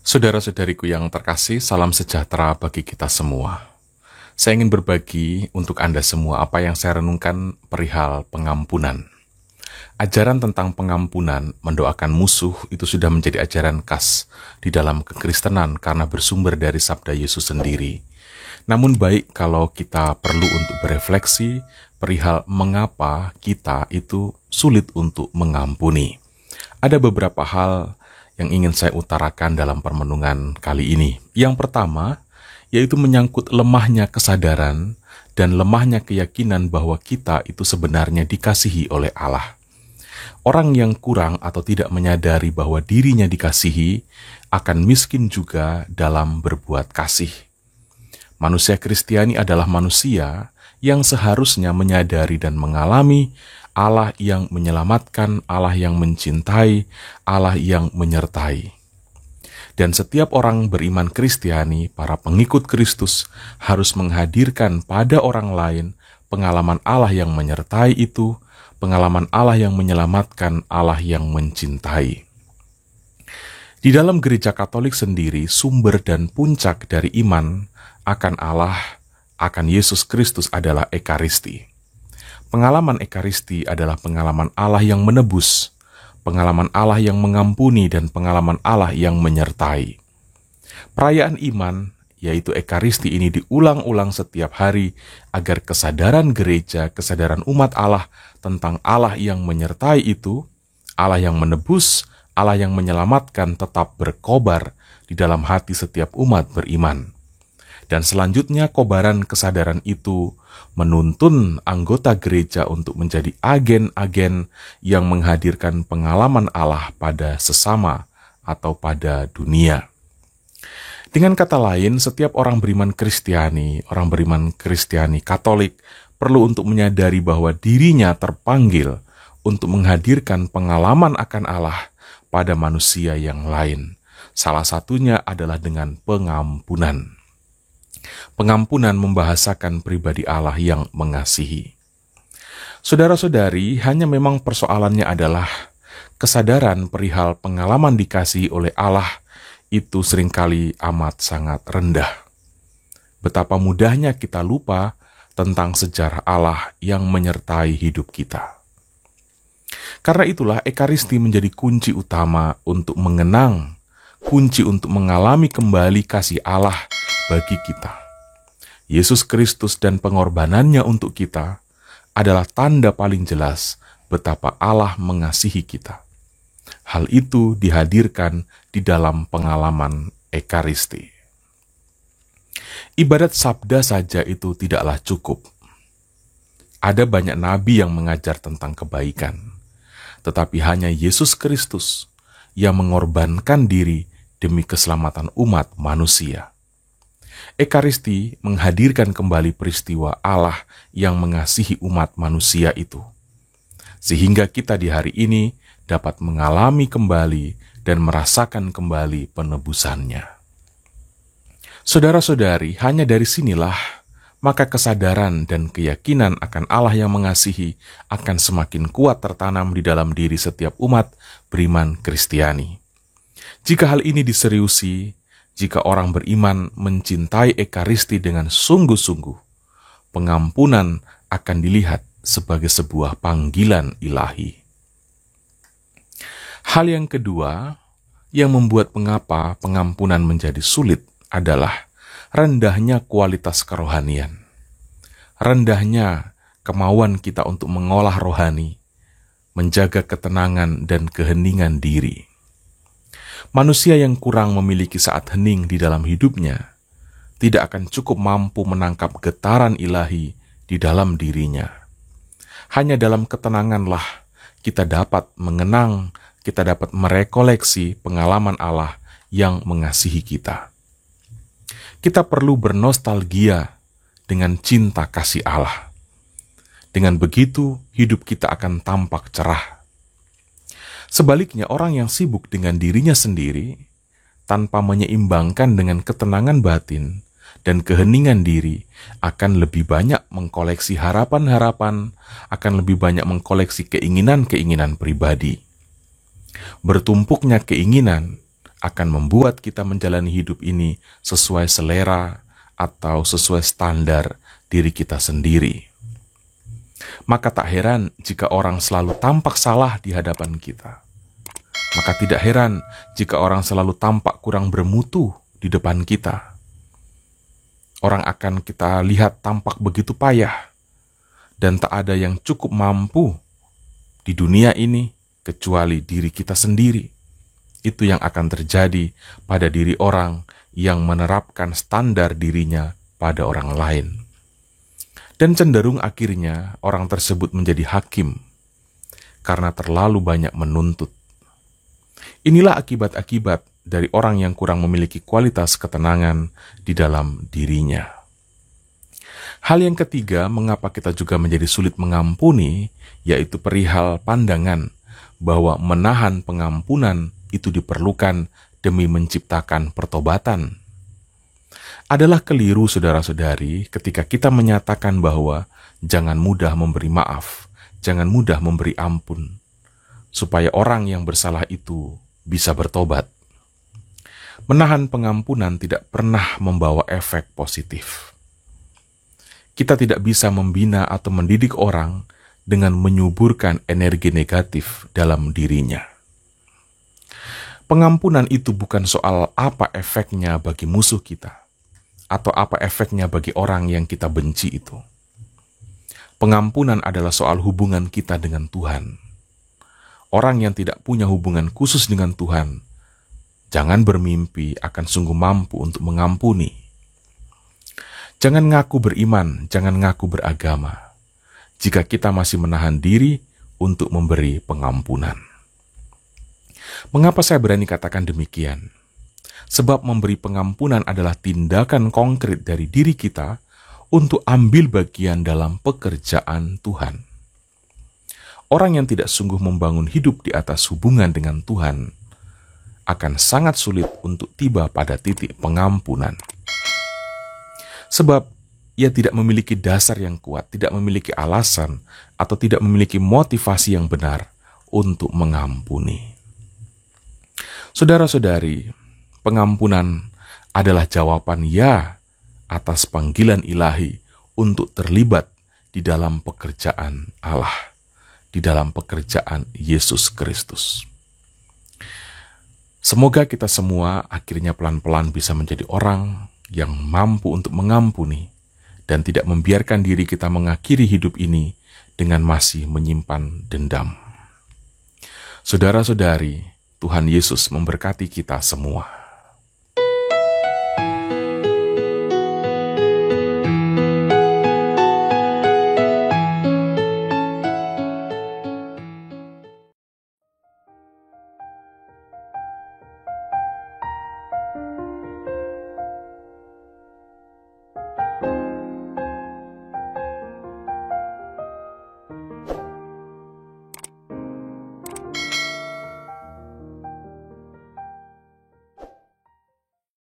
Saudara-saudariku yang terkasih, salam sejahtera bagi kita semua. Saya ingin berbagi untuk Anda semua apa yang saya renungkan perihal pengampunan. Ajaran tentang pengampunan, mendoakan musuh, itu sudah menjadi ajaran khas di dalam kekristenan karena bersumber dari sabda Yesus sendiri. Namun baik kalau kita perlu untuk berefleksi perihal mengapa kita itu sulit untuk mengampuni. Ada beberapa hal yang ingin saya utarakan dalam permenungan kali ini. Yang pertama, yaitu menyangkut lemahnya kesadaran dan lemahnya keyakinan bahwa kita itu sebenarnya dikasihi oleh Allah. Orang yang kurang atau tidak menyadari bahwa dirinya dikasihi akan miskin juga dalam berbuat kasih. Manusia Kristiani adalah manusia yang seharusnya menyadari dan mengalami Allah yang menyelamatkan, Allah yang mencintai, Allah yang menyertai. Dan setiap orang beriman Kristiani, para pengikut Kristus, harus menghadirkan pada orang lain pengalaman Allah yang menyertai itu, pengalaman Allah yang menyelamatkan, Allah yang mencintai. Di dalam gereja Katolik sendiri, sumber dan puncak dari iman akan Allah, akan Yesus Kristus adalah Ekaristi. Pengalaman Ekaristi adalah pengalaman Allah yang menebus, pengalaman Allah yang mengampuni, dan pengalaman Allah yang menyertai. Perayaan iman, yaitu Ekaristi ini diulang-ulang setiap hari agar kesadaran gereja, kesadaran umat Allah tentang Allah yang menyertai itu, Allah yang menebus, Allah yang menyelamatkan tetap berkobar di dalam hati setiap umat beriman. Dan selanjutnya kobaran kesadaran itu menuntun anggota gereja untuk menjadi agen-agen yang menghadirkan pengalaman Allah pada sesama atau pada dunia. Dengan kata lain, setiap orang beriman Kristiani, orang beriman Kristiani Katolik perlu untuk menyadari bahwa dirinya terpanggil untuk menghadirkan pengalaman akan Allah pada manusia yang lain. Salah satunya adalah dengan pengampunan. Pengampunan membahasakan pribadi Allah yang mengasihi. Saudara-saudari, hanya memang persoalannya adalah kesadaran perihal pengalaman dikasihi oleh Allah itu seringkali amat sangat rendah. Betapa mudahnya kita lupa tentang sejarah Allah yang menyertai hidup kita. Karena itulah Ekaristi menjadi kunci utama untuk mengenang, kunci untuk mengalami kembali kasih Allah bagi kita. Yesus Kristus dan pengorbanannya untuk kita adalah tanda paling jelas betapa Allah mengasihi kita. Hal itu dihadirkan di dalam pengalaman Ekaristi. Ibadat sabda saja itu tidaklah cukup. Ada banyak nabi yang mengajar tentang kebaikan, tetapi hanya Yesus Kristus yang mengorbankan diri demi keselamatan umat manusia. Ekaristi menghadirkan kembali peristiwa Allah yang mengasihi umat manusia itu, sehingga kita di hari ini dapat mengalami kembali dan merasakan kembali penebusannya. Saudara-saudari, hanya dari sinilah maka kesadaran dan keyakinan akan Allah yang mengasihi akan semakin kuat tertanam di dalam diri setiap umat beriman Kristiani. Jika hal ini diseriusi, jika orang beriman mencintai Ekaristi dengan sungguh-sungguh, pengampunan akan dilihat sebagai sebuah panggilan ilahi. Hal yang kedua yang membuat mengapa pengampunan menjadi sulit adalah rendahnya kualitas kerohanian. Rendahnya kemauan kita untuk mengolah rohani, menjaga ketenangan dan keheningan diri. Manusia yang kurang memiliki saat hening di dalam hidupnya tidak akan cukup mampu menangkap getaran ilahi di dalam dirinya. Hanya dalam ketenanganlah kita dapat mengenang, kita dapat merekoleksi pengalaman Allah yang mengasihi kita. Kita perlu bernostalgia dengan cinta kasih Allah. Dengan begitu, hidup kita akan tampak cerah. Sebaliknya, orang yang sibuk dengan dirinya sendiri, tanpa menyeimbangkan dengan ketenangan batin dan keheningan diri, akan lebih banyak mengkoleksi harapan-harapan, akan lebih banyak mengkoleksi keinginan-keinginan pribadi. Bertumpuknya keinginan akan membuat kita menjalani hidup ini sesuai selera atau sesuai standar diri kita sendiri. Maka tak heran jika orang selalu tampak salah di hadapan kita. Maka tidak heran jika orang selalu tampak kurang bermutu di depan kita. Orang akan kita lihat tampak begitu payah, dan tak ada yang cukup mampu di dunia ini kecuali diri kita sendiri. Itu yang akan terjadi pada diri orang yang menerapkan standar dirinya pada orang lain. Dan cenderung akhirnya orang tersebut menjadi hakim karena terlalu banyak menuntut. Inilah akibat-akibat dari orang yang kurang memiliki kualitas ketenangan di dalam dirinya. Hal yang ketiga, mengapa kita juga menjadi sulit mengampuni, yaitu perihal pandangan bahwa menahan pengampunan itu diperlukan demi menciptakan pertobatan. Adalah keliru, saudara-saudari, ketika kita menyatakan bahwa jangan mudah memberi maaf, jangan mudah memberi ampun, supaya orang yang bersalah itu bisa bertobat. Menahan pengampunan tidak pernah membawa efek positif. Kita tidak bisa membina atau mendidik orang dengan menyuburkan energi negatif dalam dirinya. Pengampunan itu bukan soal apa efeknya bagi musuh kita, atau apa efeknya bagi orang yang kita benci itu. Pengampunan adalah soal hubungan kita dengan Tuhan. Orang yang tidak punya hubungan khusus dengan Tuhan, jangan bermimpi akan sungguh mampu untuk mengampuni. Jangan ngaku beriman, jangan ngaku beragama, jika kita masih menahan diri untuk memberi pengampunan. Mengapa saya berani katakan demikian? Sebab memberi pengampunan adalah tindakan konkret dari diri kita untuk ambil bagian dalam pekerjaan Tuhan. Orang yang tidak sungguh membangun hidup di atas hubungan dengan Tuhan akan sangat sulit untuk tiba pada titik pengampunan. Sebab ia tidak memiliki dasar yang kuat, tidak memiliki alasan, atau tidak memiliki motivasi yang benar untuk mengampuni. Saudara-saudari, pengampunan adalah jawaban ya atas panggilan ilahi untuk terlibat di dalam pekerjaan Allah, di dalam pekerjaan Yesus Kristus. Semoga kita semua akhirnya pelan-pelan bisa menjadi orang yang mampu untuk mengampuni dan tidak membiarkan diri kita mengakhiri hidup ini dengan masih menyimpan dendam. Saudara-saudari, Tuhan Yesus memberkati kita semua.